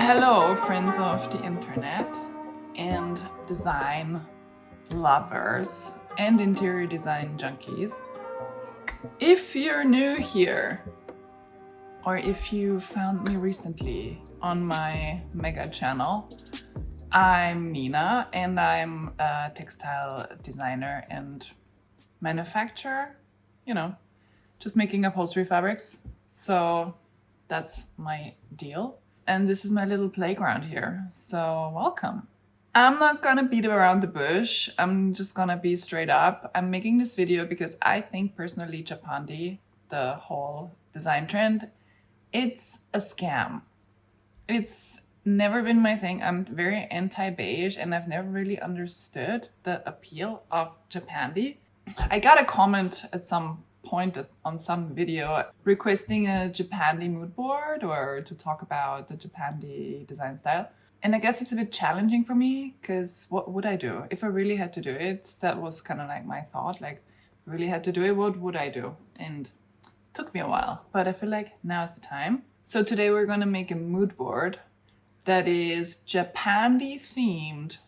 Hello, friends of the internet and design lovers and interior design junkies. If you're new here, or if you found me recently on my mega channel, I'm Nina and I'm a textile designer and manufacturer, just making upholstery fabrics. So that's my deal. And this is my little playground here, so welcome. I'm not gonna beat around the bush, I'm just gonna be straight up. I'm making this video because I think personally Japandi, the whole design trend, it's a scam. It's never been my thing. I'm very anti-beige and I've never really understood the appeal of Japandi. I got a comment at some point on some video requesting a Japandi mood board or to talk about the Japandi design style. And I guess it's a bit challenging for me because what would I do? If I really had to do it, that was kind of like my thought, like really had to do it, what would I do? And it took me a while, but I feel like now is the time. So today we're gonna make a mood board that is Japandi themed,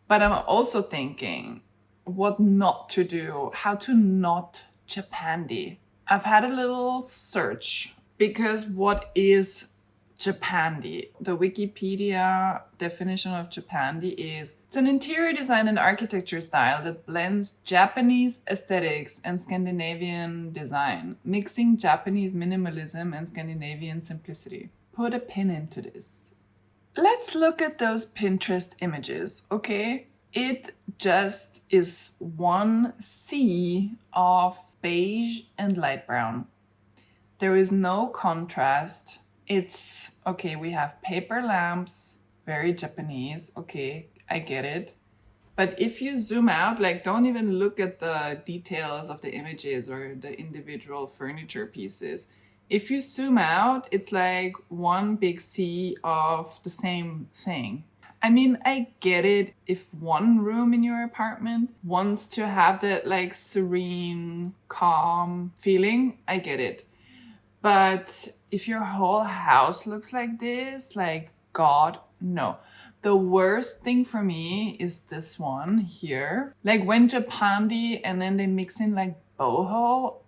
but I'm also thinking what not to do, how to not Japandi. I've had a little search because what is Japandi? The Wikipedia definition of Japandi is it's an interior design and architecture style that blends Japanese aesthetics and Scandinavian design, mixing Japanese minimalism and Scandinavian simplicity. Put a pin into this. Let's look at those Pinterest images, okay? It just is one sea of beige and light brown. There is no contrast. It's, okay, we have paper lamps, very Japanese, okay, I get it. But if you zoom out, like don't even look at the details of the images or the individual furniture pieces. If you zoom out, it's like one big sea of the same thing. I mean, I get it if one room in your apartment wants to have that like serene, calm feeling, I get it. But if your whole house looks like this, like God, no. The worst thing for me is this one here. Like when Japandi and then they mix in like boho,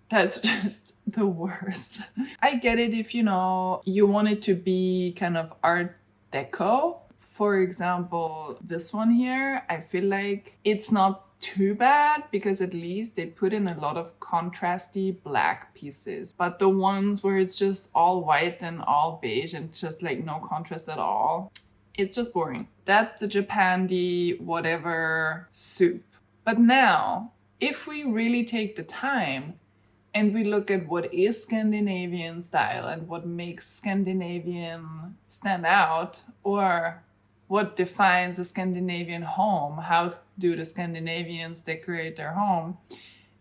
that's just the worst. I get it if, you want it to be kind of art deco. For example, this one here, I feel like it's not too bad because at least they put in a lot of contrasty black pieces. But the ones where it's just all white and all beige and just like no contrast at all, it's just boring. That's the Japandi whatever soup. But now, if we really take the time and we look at what is Scandinavian style and what makes Scandinavian stand out, or what defines a Scandinavian home, how do the Scandinavians decorate their home,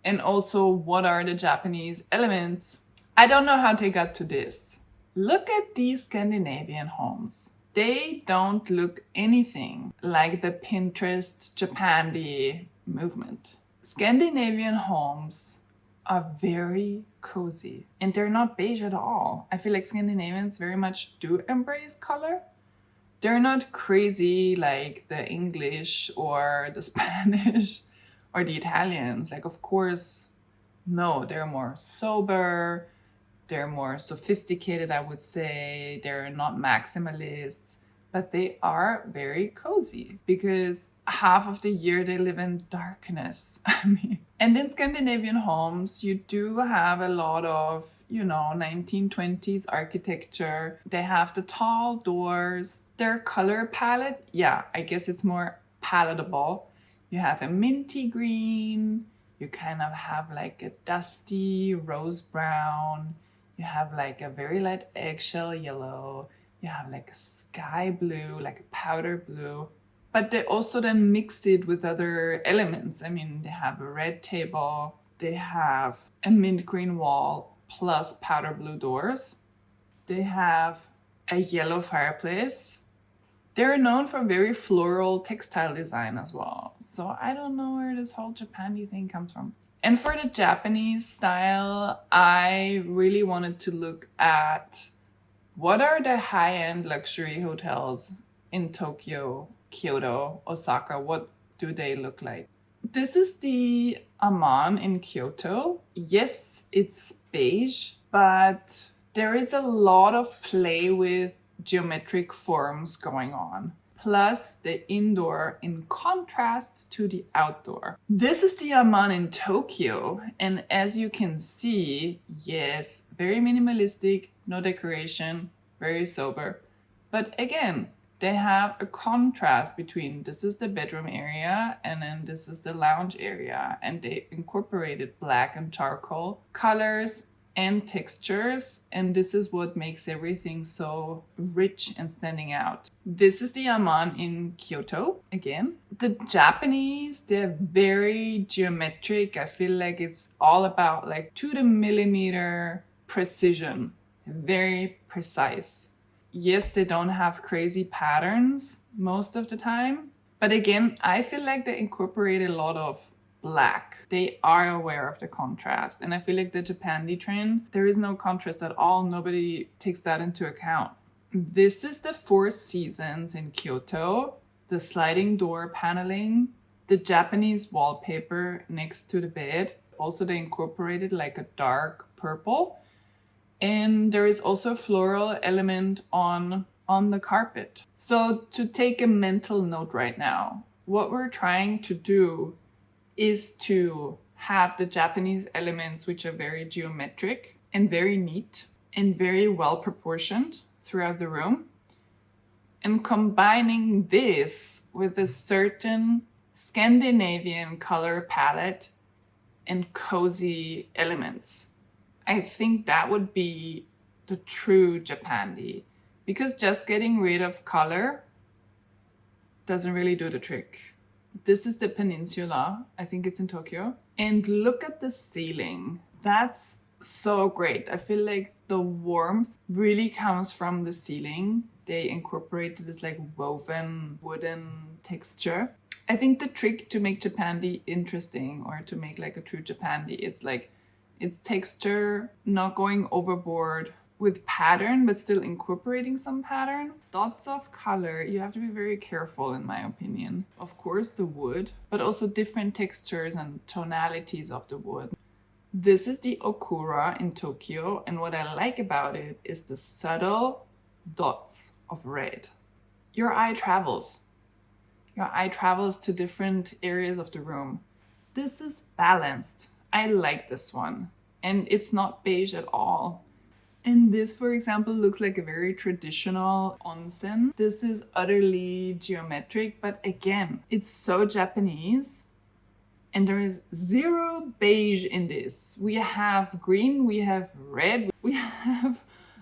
and also what are the Japanese elements. I don't know how they got to this. Look at these Scandinavian homes. They don't look anything like the Pinterest Japandi movement. Scandinavian homes are very cozy and they're not beige at all. I feel like Scandinavians very much do embrace color. They're not crazy like the English or the Spanish or the Italians. Like, of course, no, they're more sober, they're more sophisticated, I would say. They're not maximalists, but they are very cozy because half of the year they live in darkness. And in Scandinavian homes, you do have a lot of, 1920s architecture. They have the tall doors. Their color palette, yeah, I guess it's more palatable. You have a minty green. You kind of have like a dusty rose brown. You have like a very light eggshell yellow. You have like a sky blue, like a powder blue. But they also then mix it with other elements. I mean, they have a red table, they have a mint green wall plus powder blue doors. They have a yellow fireplace. They're known for very floral textile design as well. So I don't know where this whole Japandi thing comes from. And for the Japanese style, I really wanted to look at What are the high-end luxury hotels in Tokyo, Kyoto, Osaka? What do they look like? This is the Aman in Kyoto. Yes, it's beige, but there is a lot of play with geometric forms going on. Plus the indoor in contrast to the outdoor. This is the Aman in Tokyo, and as you can see, yes, very minimalistic, no decoration, very sober. But again, they have a contrast between this is the bedroom area and then this is the lounge area, and they incorporated black and charcoal colors and textures, and this is what makes everything so rich and standing out. This is the Aman in Kyoto again. The Japanese, they're very geometric. I feel like it's all about like to the millimeter precision, very precise. Yes, they don't have crazy patterns most of the time, but again, I feel like they incorporate a lot of black. They are aware of the contrast, and I feel like the Japandi trend, there is no contrast at all. Nobody takes that into account. This is the Four Seasons in Kyoto, the sliding door paneling, the Japanese wallpaper next to the bed. Also, they incorporated like a dark purple, and there is also a floral element on the carpet. So to take a mental note right now, what we're trying to do is to have the Japanese elements, which are very geometric and very neat and very well proportioned throughout the room, and combining this with a certain Scandinavian color palette and cozy elements. I think that would be the true Japandi, because just getting rid of color doesn't really do the trick. This is the peninsula. I think it's in Tokyo. And look at the ceiling. That's so great. I feel like the warmth really comes from the ceiling. They incorporated this like woven wooden texture. I think the trick to make Japandi interesting, or to make like a true Japandi, it's like its texture, not going overboard with pattern, but still incorporating some pattern. Dots of color, you have to be very careful in my opinion. Of course the wood, but also different textures and tonalities of the wood. This is the Okura in Tokyo, and what I like about it is the subtle dots of red. Your eye travels. Your eye travels to different areas of the room. This is balanced. I like this one. And it's not beige at all. And this, for example, looks like a very traditional onsen. This is utterly geometric, but again, it's so Japanese. And there is zero beige in this. We have green, we have red, we have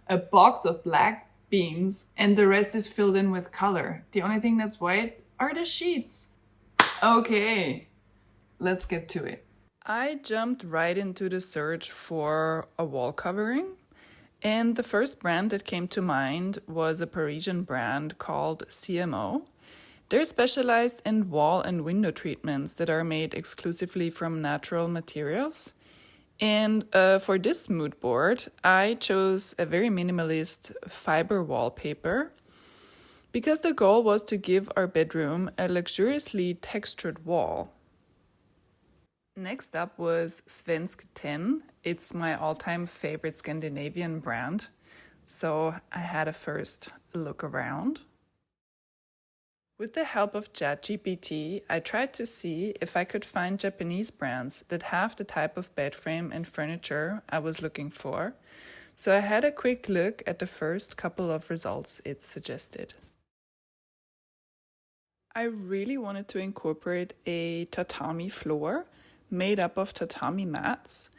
a box of black beans, and the rest is filled in with color. The only thing that's white are the sheets. Okay, let's get to it. I jumped right into the search for a wall covering. And the first brand that came to mind was a Parisian brand called CMO. They're specialized in wall and window treatments that are made exclusively from natural materials. And for this mood board, I chose a very minimalist fiber wallpaper because the goal was to give our bedroom a luxuriously textured wall. Next up was Svensk 10. It's my all-time favorite Scandinavian brand, so I had a first look around. With the help of ChatGPT, I tried to see if I could find Japanese brands that have the type of bed frame and furniture I was looking for, so I had a quick look at the first couple of results it suggested. I really wanted to incorporate a tatami floor made up of tatami mats.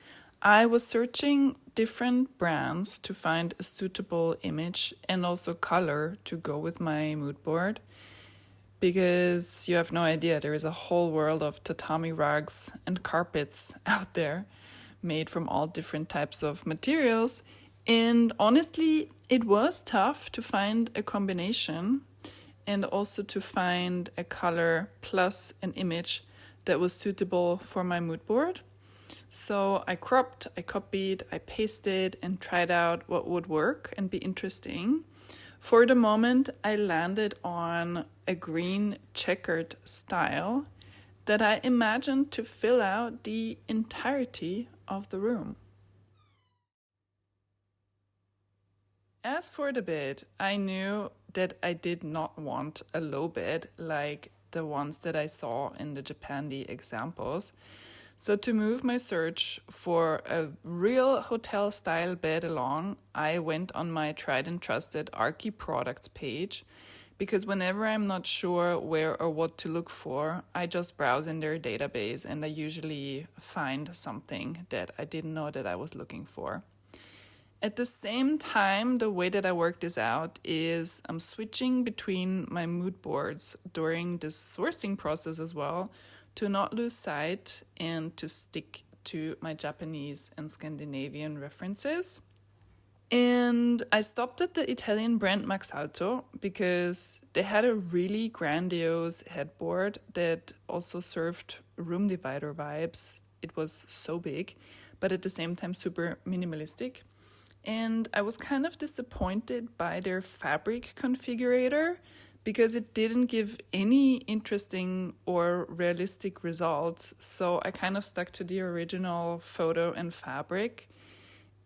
I was searching different brands to find a suitable image and also color to go with my mood board, because you have no idea, there is a whole world of tatami rugs and carpets out there made from all different types of materials, and honestly it was tough to find a combination and also to find a color plus an image that was suitable for my mood board. So I cropped, I copied, I pasted, and tried out what would work and be interesting. For the moment, I landed on a green checkered style that I imagined to fill out the entirety of the room. As for the bed, I knew that I did not want a low bed like the ones that I saw in the Japandi examples. So to move my search for a real hotel style bed along, I went on my tried and trusted Archi products page, because whenever I'm not sure where or what to look for, I just browse in their database and I usually find something that I didn't know that I was looking for. At the same time, the way that I work this out is I'm switching between my mood boards during this sourcing process as well, to not lose sight and to stick to my Japanese and Scandinavian references. And I stopped at the Italian brand Max Alto because they had a really grandiose headboard that also served room divider vibes. It was so big, but at the same time super minimalistic. And I was kind of disappointed by their fabric configurator because it didn't give any interesting or realistic results. So I kind of stuck to the original photo and fabric.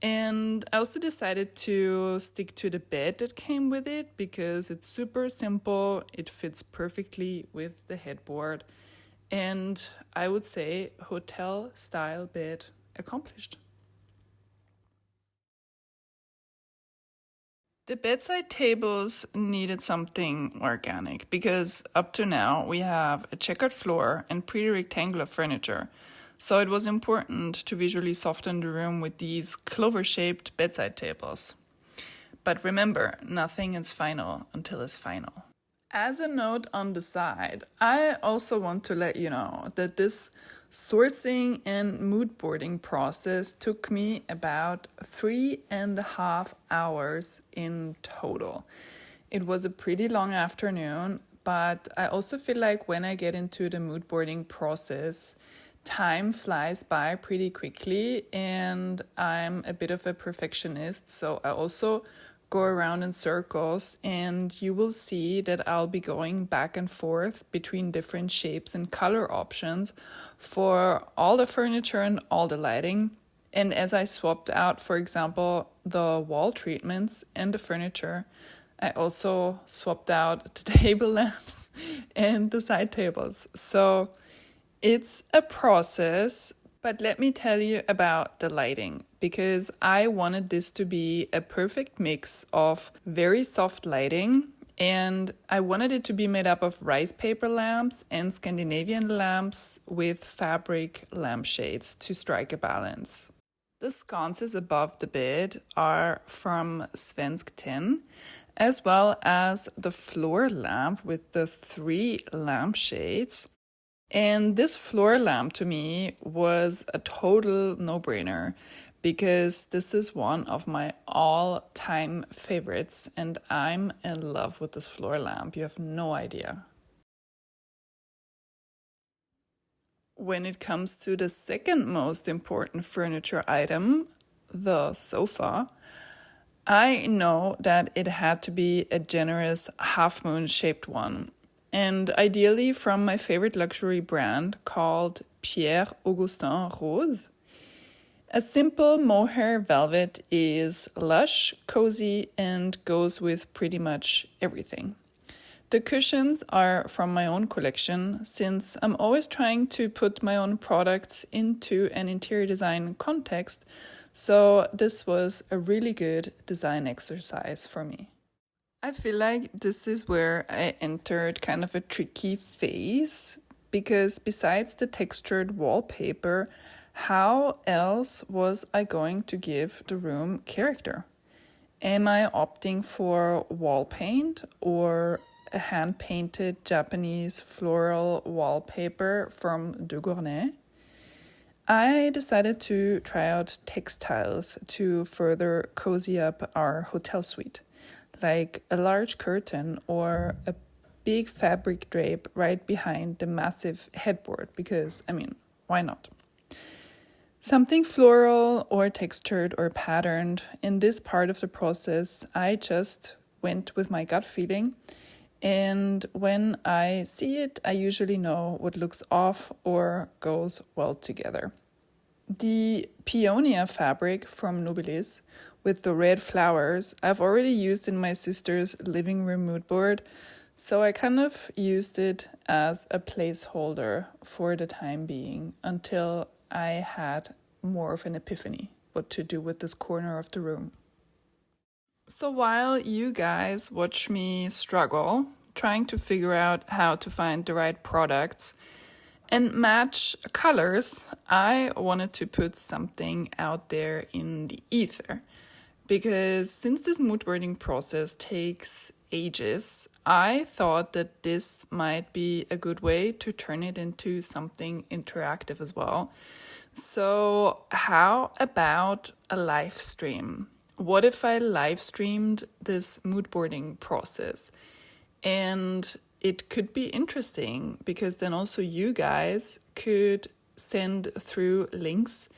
And I also decided to stick to the bed that came with it because it's super simple, it fits perfectly with the headboard, and I would say hotel style bed accomplished. The bedside tables needed something organic because up to now we have a checkered floor and pretty rectangular furniture. So it was important to visually soften the room with these clover-shaped bedside tables. But remember, nothing is final until it's final. As a note on the side, I also want to let you know that this sourcing and mood boarding process took me about 3.5 hours in total. It was a pretty long afternoon, but I also feel like when I get into the mood boarding process, time flies by pretty quickly, and I'm a bit of a perfectionist, so I also go around in circles, and you will see that I'll be going back and forth between different shapes and color options for all the furniture and all the lighting. And as I swapped out, for example, the wall treatments and the furniture, I also swapped out the table lamps and the side tables. So it's a process, but let me tell you about the lighting, because I wanted this to be a perfect mix of very soft lighting, and I wanted it to be made up of rice paper lamps and Scandinavian lamps with fabric lampshades to strike a balance. The sconces above the bed are from Svensk Tin, as well as the floor lamp with the 3 lampshades. And this floor lamp to me was a total no-brainer because this is one of my all-time favorites, and I'm in love with this floor lamp. You have no idea. When it comes to the second most important furniture item, the sofa, I know that it had to be a generous half-moon shaped one, and ideally from my favorite luxury brand called Pierre Augustin Rose. A simple mohair velvet is lush, cozy, and goes with pretty much everything. The cushions are from my own collection, since I'm always trying to put my own products into an interior design context, so this was a really good design exercise for me. I feel like this is where I entered kind of a tricky phase, because besides the textured wallpaper, how else was I going to give the room character? Am I opting for wall paint or a hand-painted Japanese floral wallpaper from De Gournay? I decided to try out textiles to further cozy up our hotel suite, like a large curtain or a big fabric drape right behind the massive headboard, because, why not? Something floral or textured or patterned. In this part of the process, I just went with my gut feeling. And when I see it, I usually know what looks off or goes well together. The Peonia fabric from Nobilis with the red flowers, I've already used in my sister's living room mood board. So I kind of used it as a placeholder for the time being until I had more of an epiphany what to do with this corner of the room. So while you guys watch me struggle, trying to figure out how to find the right products and match colors, I wanted to put something out there in the ether. Because since this mood boarding process takes ages, I thought that this might be a good way to turn it into something interactive as well. So how about a live stream? What if I live streamed this mood boarding process? And it could be interesting because then also you guys could send through links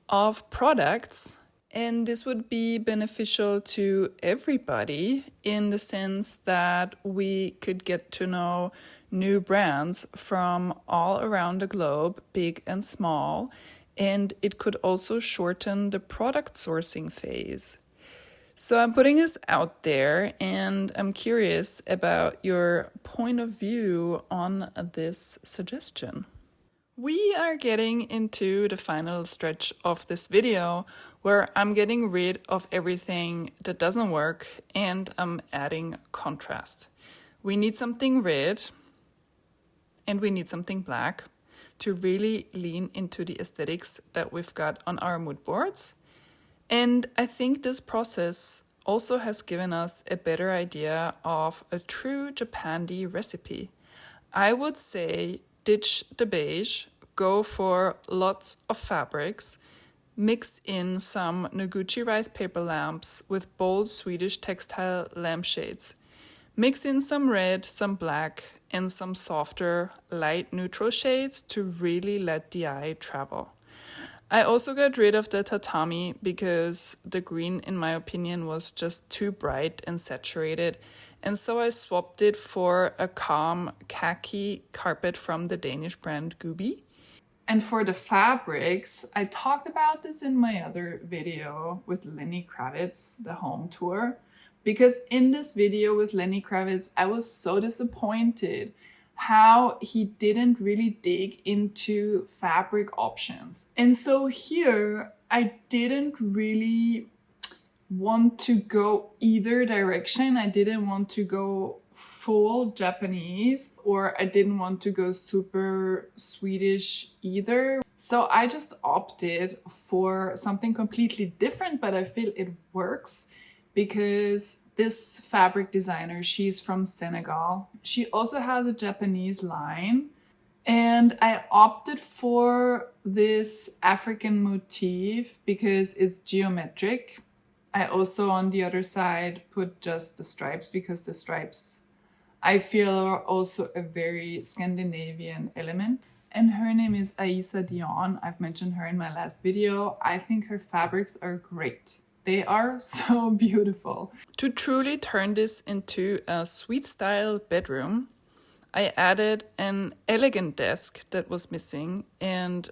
of products, and this would be beneficial to everybody in the sense that we could get to know new brands from all around the globe, big and small, and it could also shorten the product sourcing phase. So I'm putting this out there and I'm curious about your point of view on this suggestion. We are getting into the final stretch of this video where I'm getting rid of everything that doesn't work and I'm adding contrast. We need something red and we need something black to really lean into the aesthetics that we've got on our mood boards. And I think this process also has given us a better idea of a true Japandi recipe. I would say ditch the beige, go for lots of fabrics, mix in some Noguchi rice paper lamps with bold Swedish textile lampshades. Mix in some red, some black, and some softer, light neutral shades to really let the eye travel. I also got rid of the tatami because the green, in my opinion, was just too bright and saturated. And so I swapped it for a calm khaki carpet from the Danish brand Gubi. And for the fabrics, I talked about this in my other video with Lenny Kravitz, the home tour. Because in this video with Lenny Kravitz, I was so disappointed how he didn't really dig into fabric options. And so here, I didn't really want to go either direction. I didn't want to go full Japanese or I didn't want to go super Swedish either. So I just opted for something completely different, but I feel it works because this fabric designer, she's from Senegal. She also has a Japanese line. And I opted for this African motif because it's geometric. I also, on the other side, put just the stripes because the stripes, I feel, are also a very Scandinavian element. And her name is Aisa Dion. I've mentioned her in my last video. I think her fabrics are great. They are so beautiful. To truly turn this into a suite style bedroom, I added an elegant desk that was missing and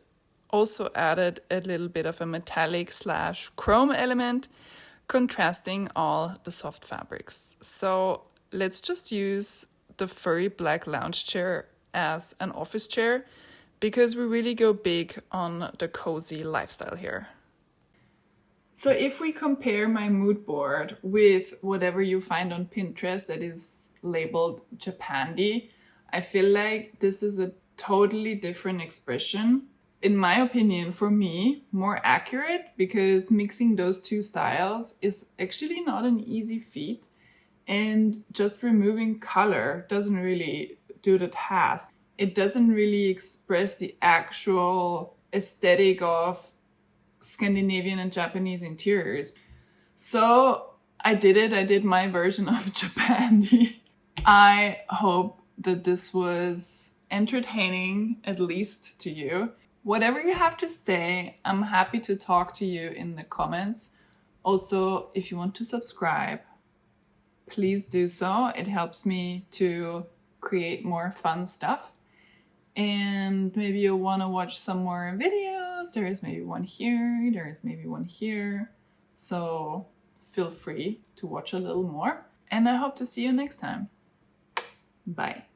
also added a little bit of a metallic / chrome element, contrasting all the soft fabrics. So let's just use the furry black lounge chair as an office chair because we really go big on the cozy lifestyle here. So if we compare my mood board with whatever you find on Pinterest that is labeled Japandi, I feel like this is a totally different expression. In my opinion, for me, more accurate because mixing those two styles is actually not an easy feat. And just removing color doesn't really do the task. It doesn't really express the actual aesthetic of Scandinavian and Japanese interiors. So I did it. I did my version of Japandi. I hope that this was entertaining, at least to you. whatever you have to say, I'm happy to talk to you in the comments. Also, if you want to subscribe, please do so. It helps me to create more fun stuff. And maybe you want to watch some more videos. There is maybe one here, there is maybe one here. So feel free to watch a little more. And I hope to see you next time. Bye.